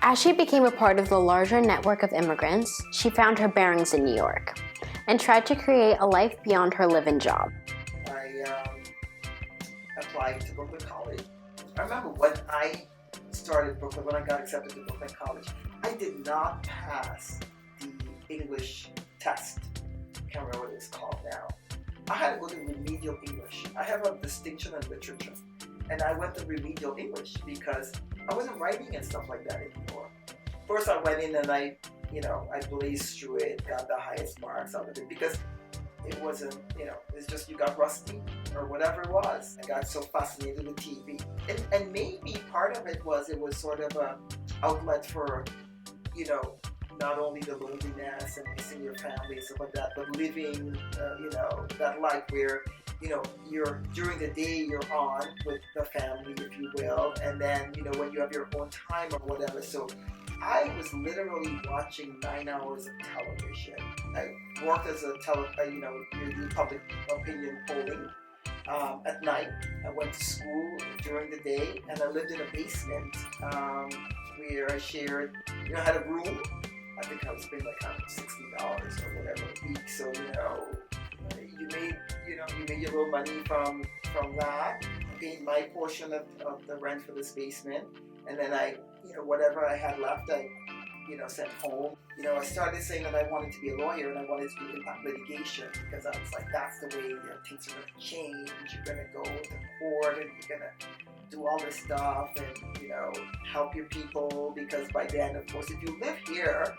As she became a part of the larger network of immigrants, she found her bearings in New York and tried to create a life beyond her live-in job. I applied to Brooklyn College. I remember when I started Brooklyn, when I got accepted to Brooklyn College, I did not pass the English test. I can't remember what it was called now. I had to go to remedial English. I have a distinction in literature, and I went to remedial English because I wasn't writing and stuff like that anymore. First I went in and I blazed through it, got the highest marks out of it because it wasn't, it's just you got rusty or whatever it was. I got so fascinated with TV. And maybe part of it was sort of an outlet for, not only the loneliness and missing your family and stuff like that, but living, that life where, you're during the day you're on with the family, if you will, and then, when you have your own time or whatever. So I was literally watching 9 hours of television. I worked as a public opinion polling at night. I went to school during the day, and I lived in a basement where I shared, had a room. I think I was paying like $60 or whatever a week. So you made your little money from that. I paid my portion of the rent for this basement, and then I, whatever I had left, I, sent home. I started saying that I wanted to be a lawyer and I wanted to do impact litigation because I was like, that's the way things are going to change. You're going to go to court and you're going to do all this stuff and, help your people, because by then, of course, if you live here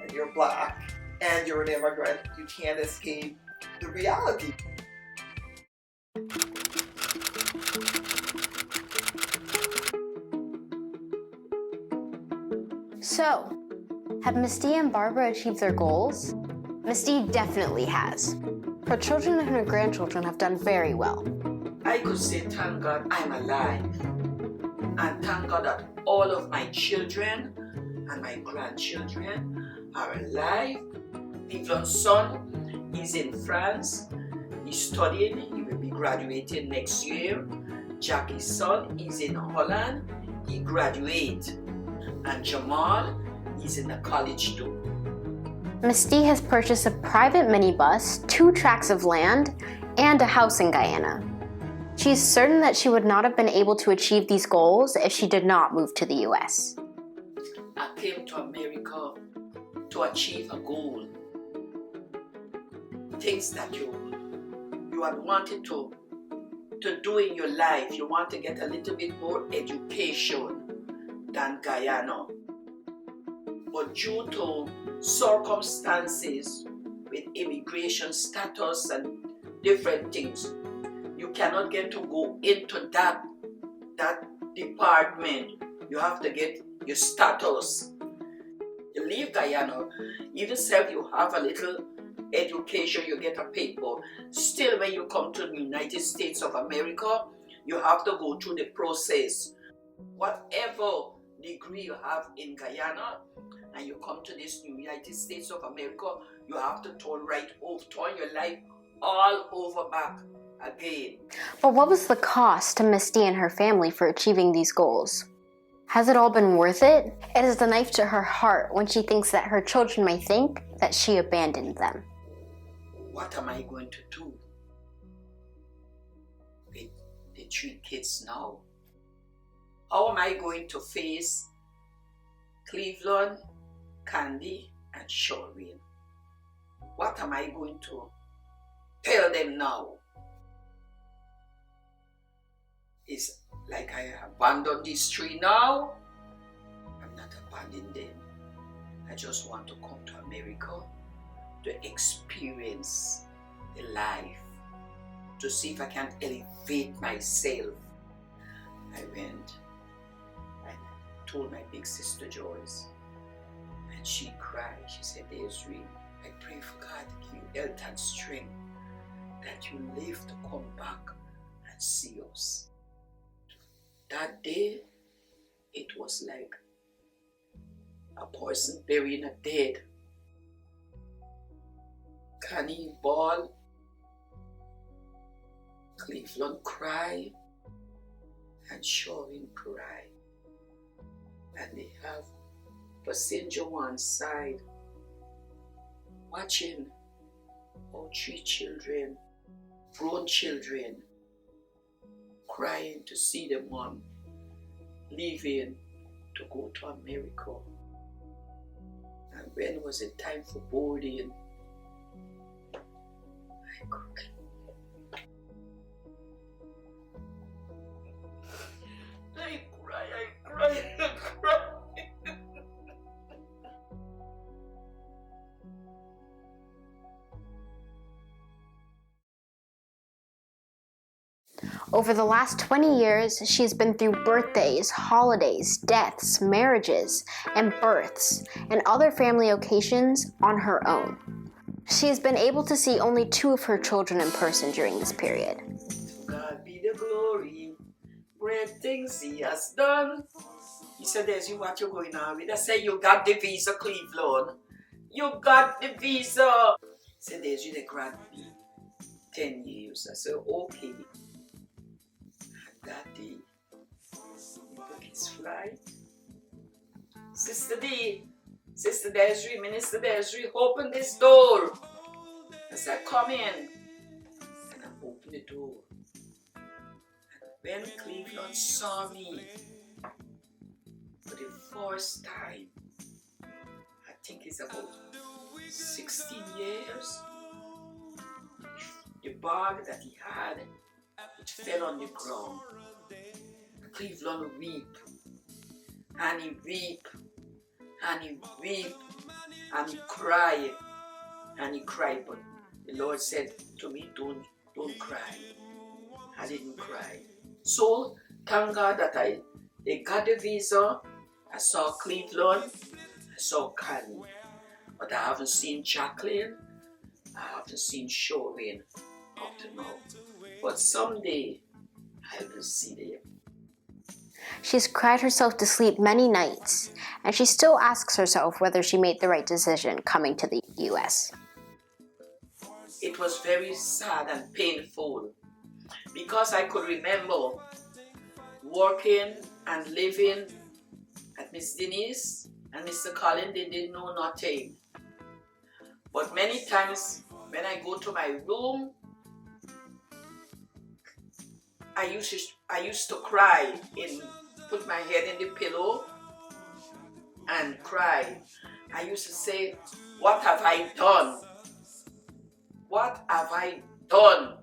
and you're black and you're an immigrant, you can't escape the reality. So, have Misty and Barbara achieved their goals? Misty definitely has. Her children and her grandchildren have done very well. I could say, thank God I'm alive. And thank God that all of my children and my grandchildren are alive. Cleveland's son is in France. He's studying. He will be graduating next year. Jackie's son is in Holland. He graduates. And Jamal is in the college too. Misty has purchased a private minibus, 2 tracts of land, and a house in Guyana. She's certain that she would not have been able to achieve these goals if she did not move to the US. I came to America to achieve a goal. Things that you had wanted to do in your life. You want to get a little bit more education than Guyana. But due to circumstances with immigration status and different things, you cannot get to go into that department. You have to get your status. You leave Guyana, even if you have a little education, you get a paper. Still, when you come to the United States of America, you have to go through the process. Whatever degree you have in Guyana, and you come to this United States of America, you have to turn your life all over back again. But what was the cost to Misty and her family for achieving these goals? Has it all been worth it? It is the knife to her heart when she thinks that her children may think that she abandoned them. What am I going to do with the 3 kids now? How am I going to face Cleveland, Candy, and Shoreen? What am I going to tell them now? It's like I abandoned these 3 now. I'm not abandoning them. I just want to come to America to experience the life, to see if I can elevate myself. I went and told my big sister Joyce, and she cried. She said, Desiree, I pray for God to give you health and strength, that you live to come back and see us. That day, it was like a person burying a dead. Connie ball, Cleveland cry, and Shoreen cry. And they have passenger one side, watching our 3 children, grown children, crying to see their mom leaving to go to America. And when was it time for boarding, I cried. I cried. Over the last 20 years, she's been through birthdays, holidays, deaths, marriages, and births, and other family occasions on her own. She's been able to see only 2 of her children in person during this period. To God be the glory, great things he has done. He said, there's you what you're going on with. I say, you got the visa, Cleveland. You got the visa. He said, there's you, they grant me 10 years. I said, okay. And that day, he took his flight. Sister D, Sister Desiree, Minister Desiree, open this door. I said, come in. And I opened the door. And when Cleveland saw me for the first time, I think it's about 16 years, the bag that he had, it fell on the ground. Cleveland weep, and he weep, and he weep, and he cried, but the Lord said to me, don't cry. I didn't cry. So, thank God that they got the visa. I saw Cleveland, I saw Connie, but I haven't seen Jacqueline, I haven't seen Shoreen up to now. But someday, I will see them. She's cried herself to sleep many nights, and she still asks herself whether she made the right decision coming to the US. It was very sad and painful because I could remember working and living at Miss Denise and Mr. Colin. They didn't know nothing. But many times when I go to my room, I used to cry, put my head in the pillow and cry. I used to say, what have I done? What have I done?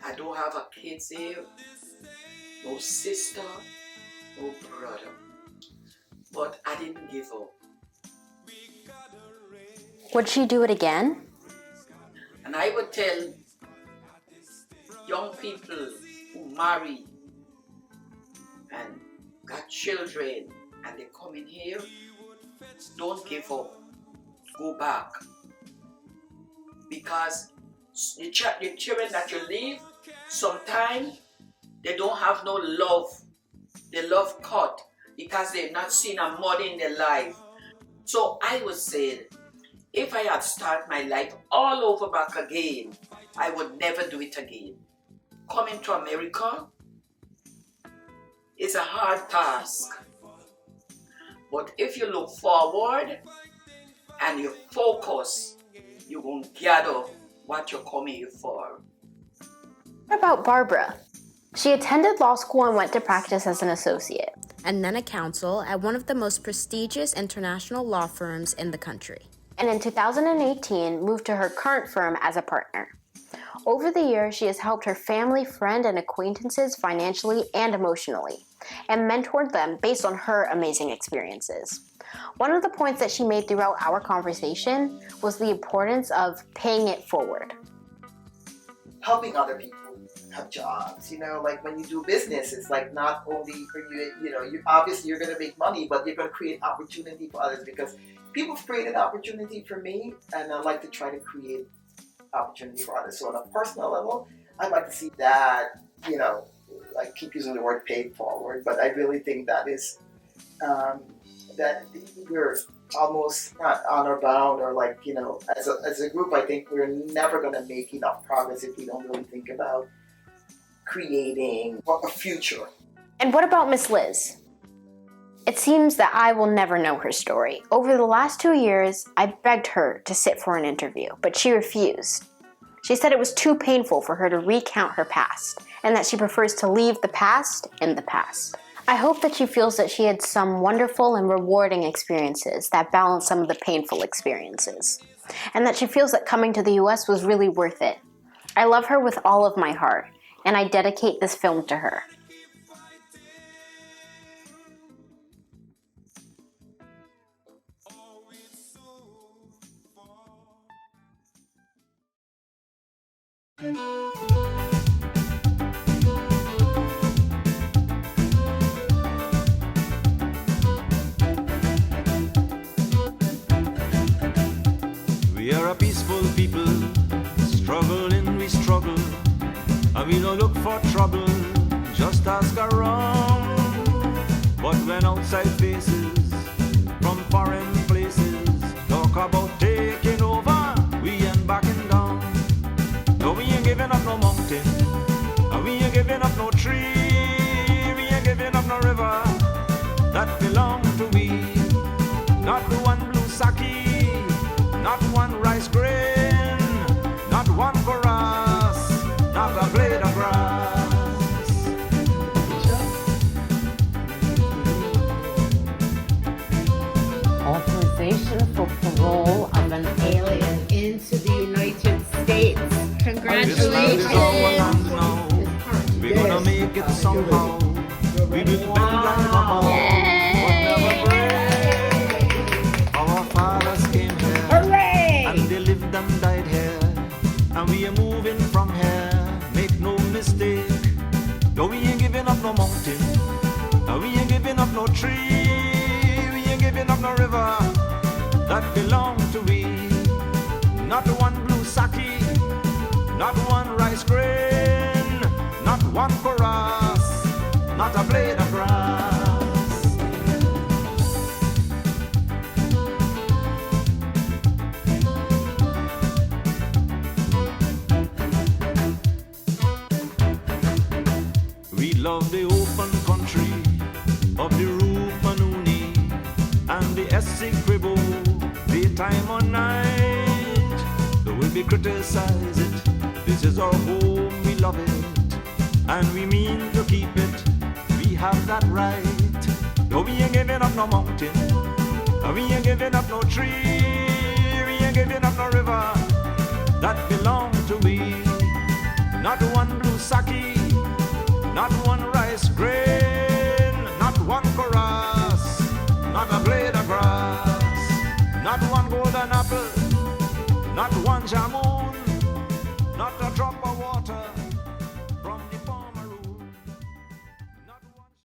I don't have a kids here, no sister, no brother. But I didn't give up. Would she do it again? And I would tell young people who marry and got children and they come in here, don't give up. Go back. Because the children that you leave, sometimes they don't have no love. They love cut because they've not seen a mother in their life. So I would say, if I had started my life all over back again, I would never do it again. Coming to America is a hard task. But if you look forward and you focus, you won't gather what you're coming here for. What about Barbara? She attended law school and went to practice as an associate, and then a counsel at one of the most prestigious international law firms in the country. And in 2018, moved to her current firm as a partner. Over the years, she has helped her family, friend, and acquaintances financially and emotionally, and mentored them based on her amazing experiences. One of the points that she made throughout our conversation was the importance of paying it forward. Helping other people have jobs, like when you do business, it's like not only are you obviously you're going to make money, but you're going to create opportunity for others, because people have created opportunity for me, and I like to try to create opportunity for others. So on a personal level, I'd like to see that, I keep using the word paid forward, but I really think that is, that we're almost not honor bound, or as a group, I think we're never going to make enough progress if we don't really think about creating a future. And what about Miss Liz? It seems that I will never know her story. Over the last 2 years, I begged her to sit for an interview, but she refused. She said it was too painful for her to recount her past, and that she prefers to leave the past in the past. I hope that she feels that she had some wonderful and rewarding experiences that balance some of the painful experiences, and that she feels that coming to the US was really worth it. I love her with all of my heart, and I dedicate this film to her. We are a peaceful people, struggling we struggle, and we don't look for trouble, just ask around. But when outside faces, from foreign places, talk about taking over, we ain't backing down. No, we ain't giving up no mountain, and we ain't giving up no tree, we ain't giving up no river, that belong to we, not the one blue sake, not one rice grain, not one chorus, not a blade of grass. Authorization for parole of an alien into the United States. Congratulations! We're gonna make it somehow. We will bend like a bow, but never break. Our fathers came here, and they lived and died here, and we are moving from here. Make no mistake. No, we ain't giving up no mountain, and we ain't giving up no tree, we ain't giving up no river that belong to we. Not one blue sake, not one rice grain, not one chorus, not a blade of grass. We love the open country of the Rupanuni and the Essequibo, daytime or night. Though we criticize it, this is our home, we love it, and we mean to keep it. We have that right. Though we ain't giving up no mountain, and we ain't giving up no tree, we ain't giving up no river that belong to we. Not one blue sake, not one rice grain, not one chorus, not a blade of grass, not one golden apple, not one jamun, not a drop of water.